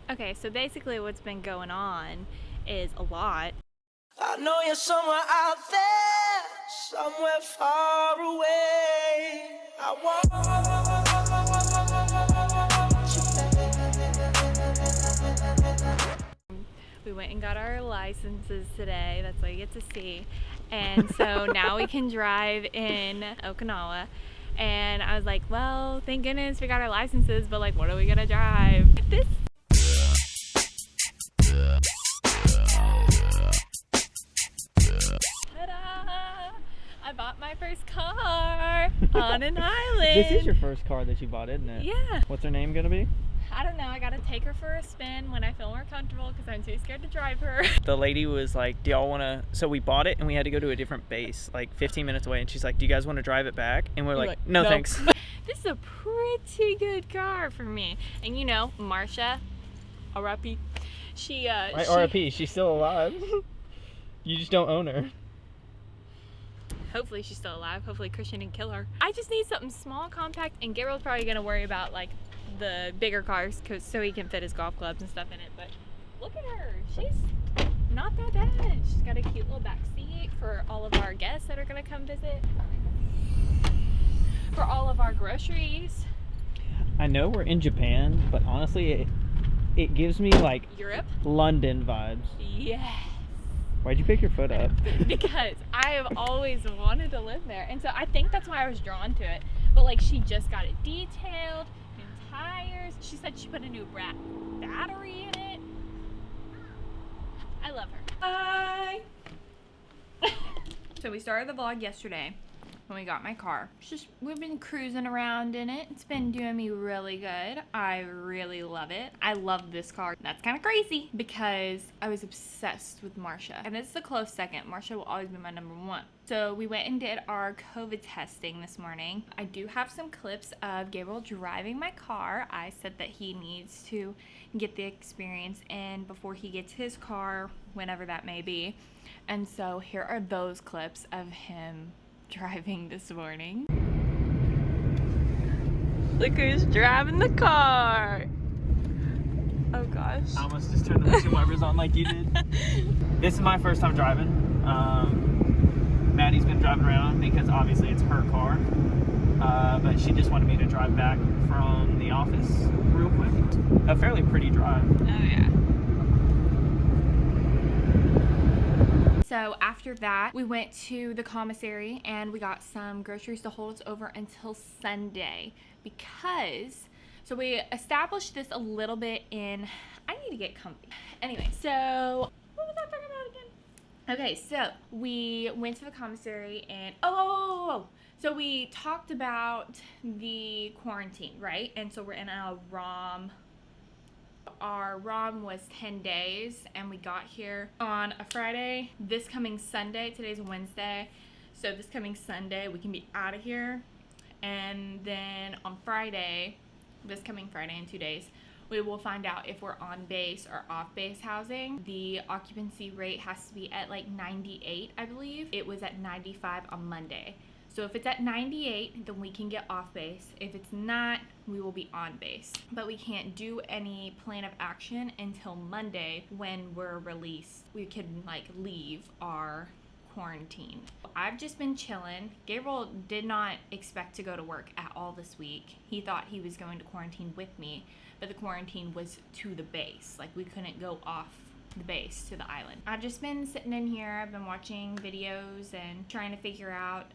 Okay, so basically what's been going on is a lot. I know you're somewhere out there, somewhere far away. I want you. We went and got our licenses today. That's what you get to see. And so now we can drive in Okinawa. And I was like, well, thank goodness we got our licenses, but like, what are we gonna drive? This I bought my first car on an island. This is your first car that you bought, isn't it? Yeah. What's her name gonna be? I don't know. I gotta take her for a spin when I feel more comfortable because I'm too scared to drive her. The lady was like, do y'all wanna, so we bought it and we had to go to a different base, like 15 minutes away, and she's like, do you guys wanna drive it back? And we're like, no thanks. This is a pretty good car for me. And you know, Marsha, R.I.P. R.I.P. She's still alive. You just don't own her. Hopefully she's still alive. Hopefully Christian didn't kill her. I just need something small, compact, and Gabriel's probably gonna worry about like the bigger cars so he can fit his golf clubs and stuff in it. But look at her. She's not that bad. She's got a cute little back seat for all of our guests that are gonna come visit. For all of our groceries. I know we're in Japan, but honestly, it gives me like Europe? London vibes. Yes. Why'd you pick your foot up? Because I have always wanted to live there. And so I think that's why I was drawn to it. But like, she just got it detailed, new tires. She said she put a new battery in it. I love her. Bye. So we started the vlog yesterday when we got my car. We've been cruising around in it. It's been doing me really good. I really love it. I love this car. That's kind of crazy because I was obsessed with Marsha. And it's a close second. Marsha will always be my number one. So we went and did our COVID testing this morning. I do have some clips of Gabriel driving my car. I said that he needs to get the experience in before he gets his car, whenever that may be. And so here are those clips of him driving this morning. Look who's driving the car. Oh gosh. I almost just turned the windshield wipers on like you did. This is my first time driving. Maddie's been driving around because obviously it's her car. But she just wanted me to drive back from the office real quick. A fairly pretty drive. Oh yeah. So after that, we went to the commissary and we got some groceries to hold us over until Sunday because, so we established this a little bit in, I need to get comfy. Anyway, so what was I talking about again? Okay, so we went to the commissary and, so we talked about the quarantine, right? And so we're in a ROM. Our ROM was 10 days and we got here on a Friday. This coming Sunday, today's Wednesday, so this coming Sunday we can be out of here. And then on Friday, this coming Friday in 2 days, we will find out if we're on base or off base housing. The occupancy rate has to be at like 98, I believe. It was at 95 on Monday. So if it's at 98, then we can get off base. If it's not, we will be on base. But we can't do any plan of action until Monday when we're released. We can like leave our quarantine. I've just been chilling. Gabriel did not expect to go to work at all this week. He thought he was going to quarantine with me, but the quarantine was to the base. Like we couldn't go off the base to the island. I've just been sitting in here. I've been watching videos and trying to figure out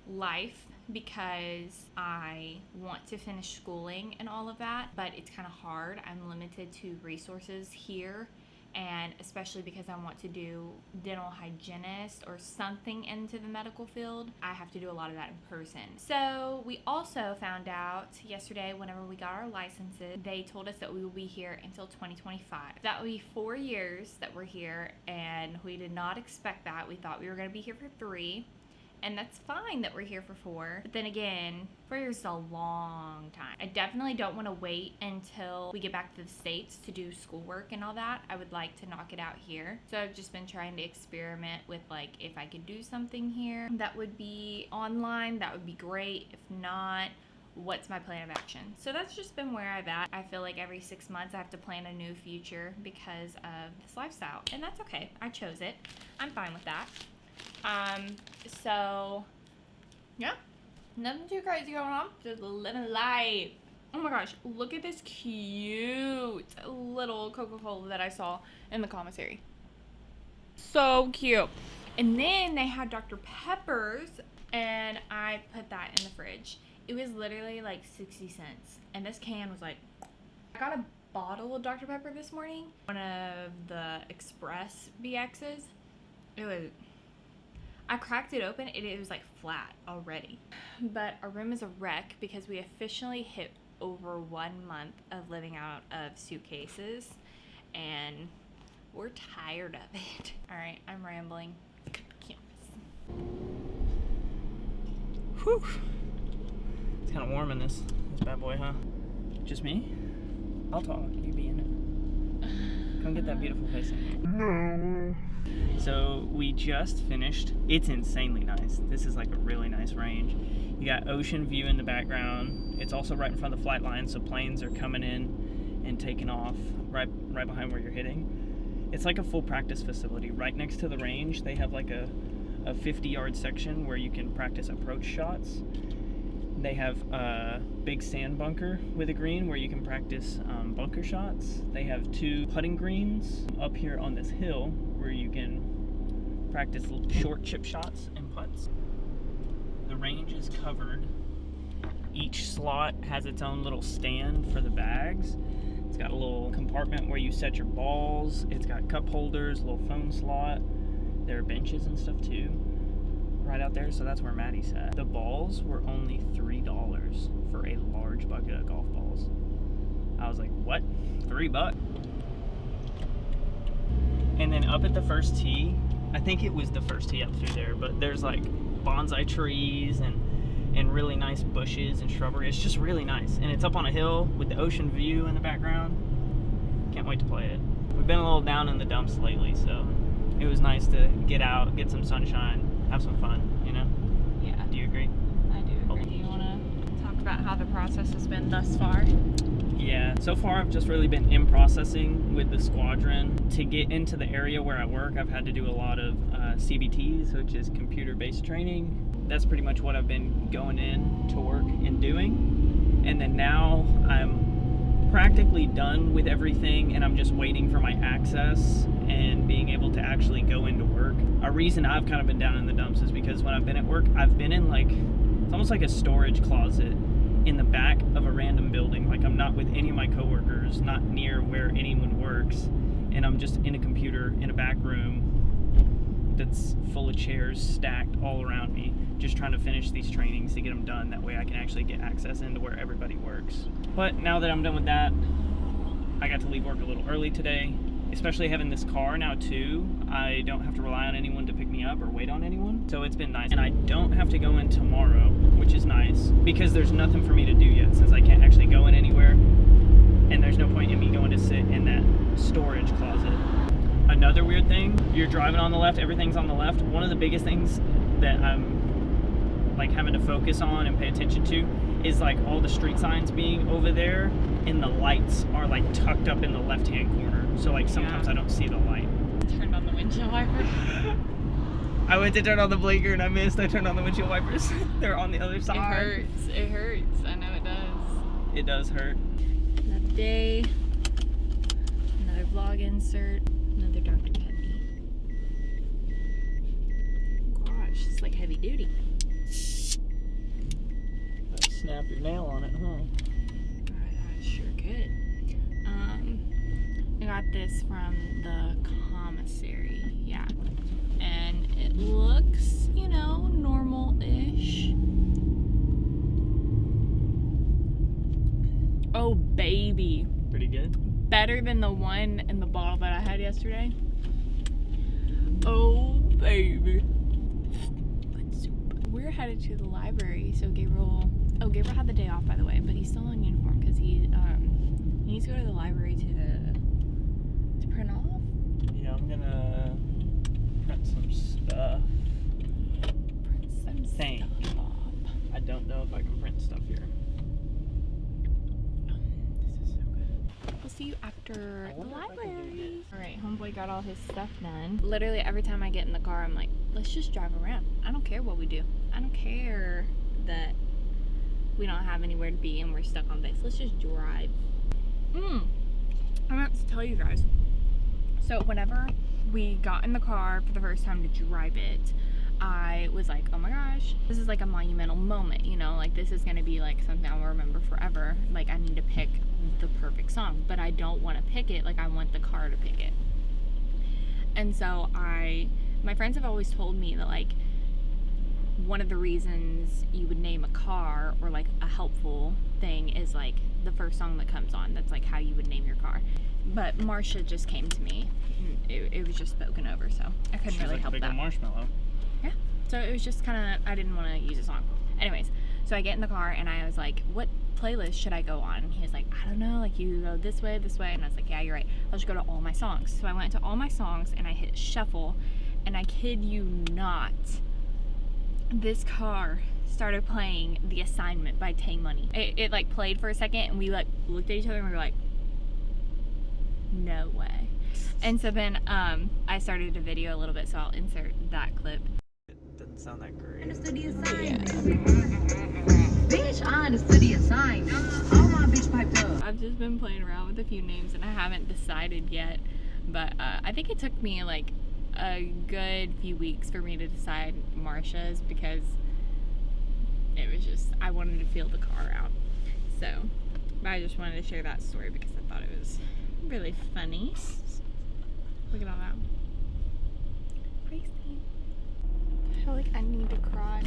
life because I want to finish schooling and all of that, but it's kind of hard. I'm limited to resources here, and especially because I want to do dental hygienist or something into the medical field, I have to do a lot of that in person. So we also found out yesterday, whenever we got our licenses, they told us that we will be here until 2025. That would be 4 years that we're here, and we did not expect that. We thought we were going to be here for 3. And that's fine that we're here for 4. But then again, 4 years is a long time. I definitely don't want to wait until we get back to the States to do schoolwork and all that. I would like to knock it out here. So I've just been trying to experiment with like, if I could do something here that would be online, that would be great. If not, what's my plan of action? So that's just been where I've at. I feel like every 6 months I have to plan a new future because of this lifestyle, and that's okay. I chose it. I'm fine with that. So yeah, nothing too crazy going on. Just living life. Oh my gosh, look at this cute little Coca-Cola that I saw in the commissary. So cute. And then they had Dr. Peppers, and I put that in the fridge. It was literally like 60 cents. And this can was like, I got a bottle of Dr. Pepper this morning. One of the Express BXs. It was, I cracked it open, it was like flat already. But our room is a wreck because we officially hit over 1 month of living out of suitcases. And we're tired of it. All right, I'm rambling. Whew. It's kind of warm in this bad boy, huh? Just me? I'll talk. You be in it. Come get that beautiful face in here. So we just finished. It's insanely nice. This is like a really nice range. You got ocean view in the background. It's also right in front of the flight line, so planes are coming in and taking off right behind where you're hitting. It's like a full practice facility. Right next to the range, they have like a 50-yard section where you can practice approach shots. They have a big sand bunker with a green where you can practice bunker shots. They have 2 putting greens up here on this hill where you can practice short chip shots and putts. The range is covered. Each slot has its own little stand for the bags. It's got a little compartment where you set your balls. It's got cup holders, a little phone slot. There are benches and stuff too, right out there, so that's where Maddy sat. The balls were only $3 for a large bucket of golf balls. I was like, what? $3? And then up at the first tee, I think it was the first tee up through there, but there's like bonsai trees and really nice bushes and shrubbery. It's just really nice, and it's up on a hill with the ocean view in the background. Can't wait to play it. We've been a little down in the dumps lately, so it was nice to get out, get some sunshine, have some fun, you know? Yeah. Do you agree? I do agree. Do you want to talk about how the process has been thus far? Yeah, so far I've just really been in processing with the squadron. To get into the area where I work, I've had to do a lot of CBTs, which is computer-based training. That's pretty much what I've been going in to work and doing. And then now I'm practically done with everything, and I'm just waiting for my access and being able to actually go into work. A reason I've kind of been down in the dumps is because when I've been at work, I've been in like, it's almost like a storage closet in the back of a random building. Like I'm not with any of my coworkers, not near where anyone works, and I'm just in a computer in a back room that's full of chairs stacked all around me, just trying to finish these trainings to get them done. That way I can actually get access into where everybody works. But now that I'm done with that, I got to leave work a little early today. Especially having this car now too, I don't have to rely on anyone to pick me up or wait on anyone. So it's been nice. And I don't have to go in tomorrow, which is nice, because there's nothing for me to do yet since I can't actually go in anywhere. And there's no point in me going to sit in that storage closet. Another weird thing, you're driving on the left, everything's on the left. One of the biggest things that I'm like having to focus on and pay attention to is like all the street signs being over there, and the lights are like tucked up in the left-hand corner. So like sometimes I don't see the light. Turned on the windshield wipers. I went to turn on the blinker and I missed. I turned on the windshield wipers. They're on the other side. It hurts. It hurts. I know it does. It does hurt. Another day. Another vlog insert. Another Dr. Peppy. Gosh, it's like heavy duty. Snap your nail on it, huh? I sure could. I got this from the commissary, yeah. And it looks, you know, normal-ish. Oh, baby. Pretty good? Better than the one in the bottle that I had yesterday. Oh, baby. Good soup. We're headed to the library, so Gabriel had the day off, by the way, but he's still in uniform because he needs to go to the library to print off. Yeah, I'm gonna print some stuff. Print some stuff off. I don't know if I can print stuff here. you after the library. All right, homeboy got all his stuff done. Literally every time I get in the car, I'm like, let's just drive around. I don't care what we do. I don't care that we don't have anywhere to be and we're stuck on base. Let's just drive. I meant to tell you guys. So whenever we got in the car for the first time to drive it, I was like, oh my gosh, this is like a monumental moment, you know, like this is gonna be like something I'll remember forever. Like I need to pick the perfect song, but I don't want to pick it, like I want the car to pick it. And so my friends have always told me that like one of the reasons you would name a car, or like a helpful thing, is like the first song that comes on. That's like how you would name your car. But Marcia just came to me. It was just spoken over, so I couldn't really help that. Marshmallow. Yeah. So it was just kind of, I didn't want to use a song. Anyways, so I get in the car and I was like, what playlist should I go on? And he was like, I don't know, like you go this way. And I was like, yeah, you're right. I'll just go to all my songs. So I went to all my songs and I hit shuffle, and I kid you not, this car started playing The Assignment by Tay Money. It like played for a second and we like looked at each other and we were like, no way. And so then I started a video a little bit, so I'll insert that clip. It doesn't sound that great. Understood the assignment. Bitch, I understood the assignment. All my bitch piped up. I've just been playing around with a few names and I haven't decided yet, but I think it took me like a good few weeks for me to decide Marcia's, because it was just, I wanted to feel the car out. So, but I just wanted to share that story because I thought it was really funny. Look at all that. Crazy. I feel like I need to cry.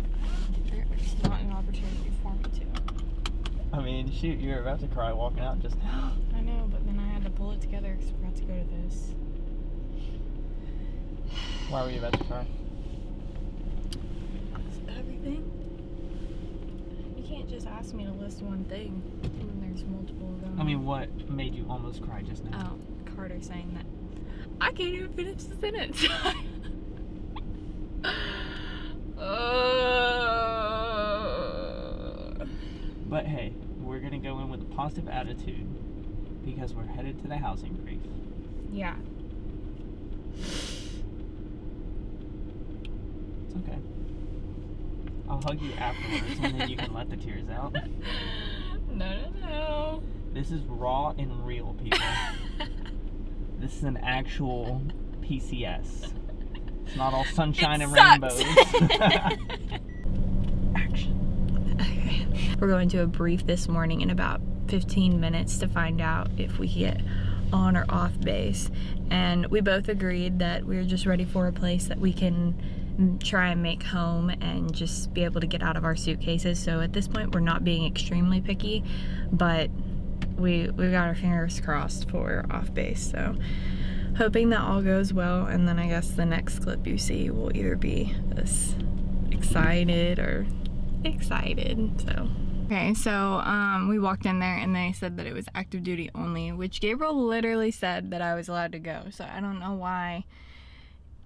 There's not an opportunity for me to. I mean, shoot, you were about to cry walking out just now. I know, but then I had to pull it together because we're about to go to this. Why were you about to cry? Everything. You can't just ask me to list one thing when there's multiple of them. I mean, what made you almost cry just now? Oh, Carter saying that. I can't even finish the sentence. But hey, we're gonna go in with a positive attitude because we're headed to the housing brief. Yeah. It's okay. I'll hug you afterwards and then you can let the tears out. No. This is raw and real, people. This is an actual PCS. It's not all sunshine and rainbows. Action. Okay. We're going to a brief this morning in about 15 minutes to find out if we get on or off base. And we both agreed that we're just ready for a place that we can try and make home and just be able to get out of our suitcases. So at this point, we're not being extremely picky, but we've got our fingers crossed for off base. So hoping that all goes well, and then I guess the next clip you see will either be us excited or excited. So okay, so we walked in there and they said that it was active duty only, which Gabriel literally said that I was allowed to go. So I don't know why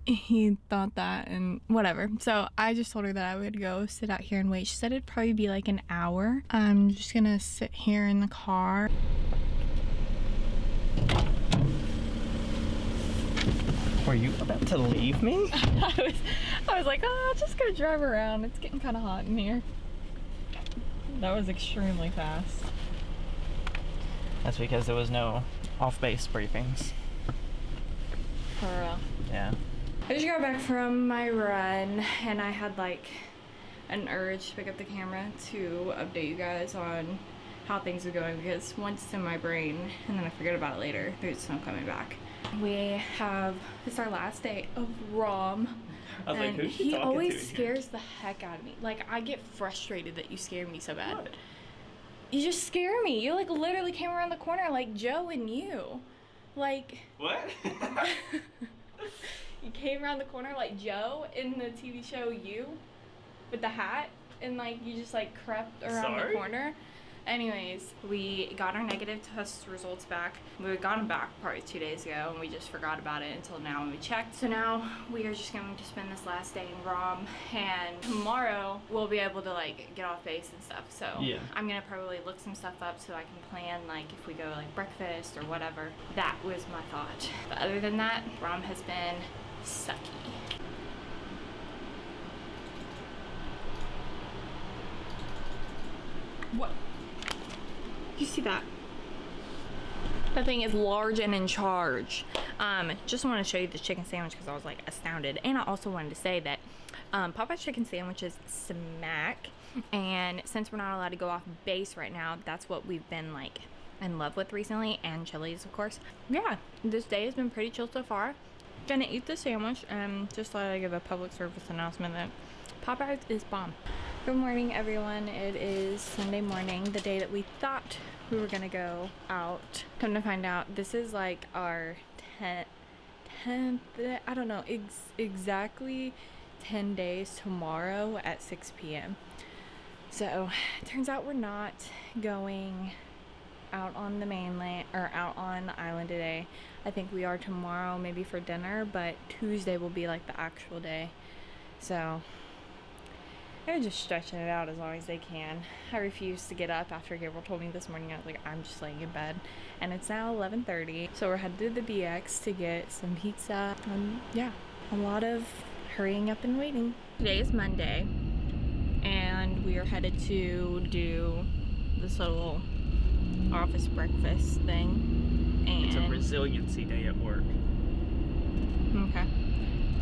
he thought that, and whatever. So I just told her that I would go sit out here and wait. She said it'd probably be like an hour. I'm just gonna sit here in the car. Were you about to leave me? I was like, oh, I'll just go drive around. It's getting kind of hot in here. That was extremely fast. That's because there was no off-base briefings. For real. Yeah. I just got back from my run and I had like an urge to pick up the camera to update you guys on how things are going, because once it's in my brain and then I forget about it later, there's no coming back. This is our last day of ROM. I was and like, who's she he talking always to here? scares the heck out of me. Like, I get frustrated that you scare me so bad. What? You just scare me. You like literally came around the corner like Joe and you. Like, What? you came around the corner like Joe in the TV show You, with the hat, and like you just like crept around the corner. Anyways, we got our negative test results back. We had gotten them back probably 2 days ago, and we just forgot about it until now when we checked. So now we are just going to spend this last day in ROM, and tomorrow we'll be able to like get off base and stuff. So Yeah. I'm gonna probably look some stuff up so I can plan like if we go like breakfast or whatever. That was my thought. But other than that, ROM has been sucky. What? You see that? That thing is large and in charge. Just want to show you the chicken sandwich because I was like astounded. And I also wanted to say that Popeye's chicken sandwich is smack. And since we're not allowed to go off base right now, that's what we've been like in love with recently. And Chili's, of course. Yeah, this day has been pretty chill so far. Gonna eat the sandwich and just thought I'd give a public service announcement that Popeye's is bomb. Good morning, everyone. It is Sunday morning, the day that we thought we were gonna go out. Come to find out, this is like our 10th, I don't know, exactly 10 days tomorrow at 6 p.m. So, it turns out we're not going out on the mainland, or out on the island today. I think we are tomorrow, maybe for dinner, but Tuesday will be like the actual day. So, they're just stretching it out as long as they can. I refused to get up after Gabriel told me this morning. I was like, I'm just laying in bed. And it's now 11:30. So we're headed to the BX to get some pizza. Yeah, a lot of hurrying up and waiting. Today is Monday. And we are headed to do this little office breakfast thing. And It's a resiliency day at work. okay.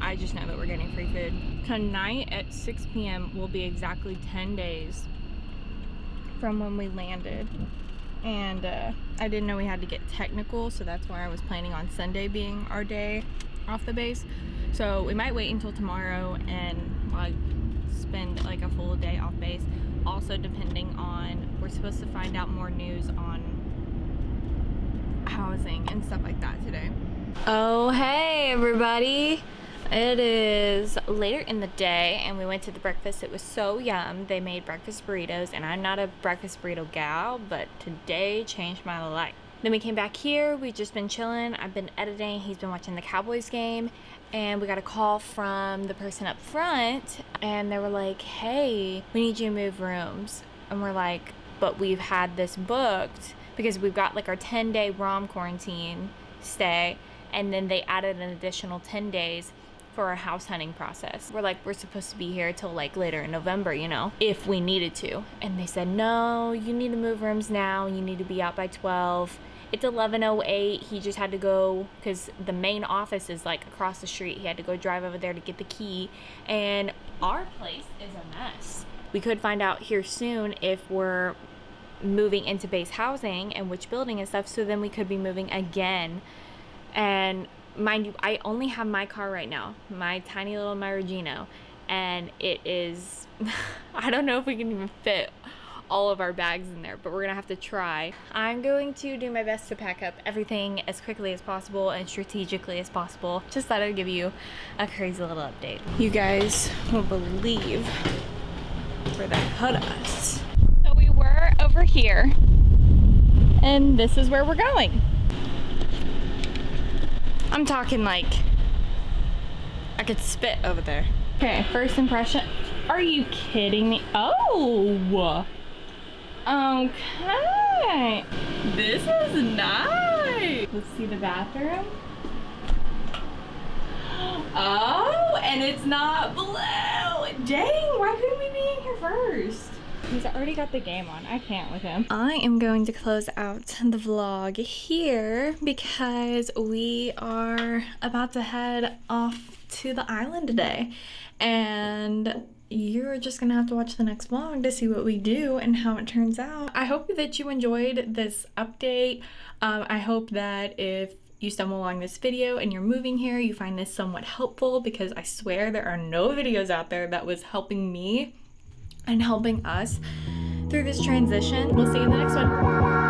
I just know that we're getting free food. Tonight at 6 p.m. will be exactly 10 days from when we landed. And I didn't know we had to get technical, so that's why I was planning on Sunday being our day off the base. So we might wait until tomorrow and like spend like a full day off base. Also depending on, we're supposed to find out more news on housing and stuff like that today. Oh, hey everybody. It is later in the day and we went to the breakfast. It was so yum. They made breakfast burritos and I'm not a breakfast burrito gal, but today changed my life. Then we came back here. We've just been chilling. I've been editing. He's been watching the Cowboys game and we got a call from the person up front and they were like, hey, we need you to move rooms. And we're like, but we've had this booked because we've got like our 10-day ROM quarantine stay and then they added an additional 10 days for our house hunting process. We're like, we're supposed to be here till like later in November, you know, if we needed to. And they said, no, you need to move rooms now. You need to be out by 12. It's 11:08. He just had to go because the main office is like across the street. He had to go drive over there to get the key. And our place is a mess. We could find out here soon if we're moving into base housing and which building and stuff. So then we could be moving again. And mind you, I only have my car right now, my tiny little Marigino, and it is, I don't know if we can even fit all of our bags in there, but we're gonna have to try. I'm going to do my best to pack up everything as quickly as possible and strategically as possible. Just thought I'd give you a crazy little update. You guys won't believe where that put us. So we were over here, and this is where we're going. I'm talking like I could spit over there. Okay, first impression. Are you kidding me? Oh, okay. This is nice. Let's see the bathroom. Oh, and it's not blue. Dang, why couldn't we be in here first? He's already got the game on. I can't with him. I am going to close out the vlog here because we are about to head off to the island today. And you're just gonna have to watch the next vlog to see what we do and how it turns out. I hope that you enjoyed this update. I hope that if you stumble along this video and you're moving here, you find this somewhat helpful because I swear there are no videos out there that was helping me and helping us through this transition. We'll see you in the next one.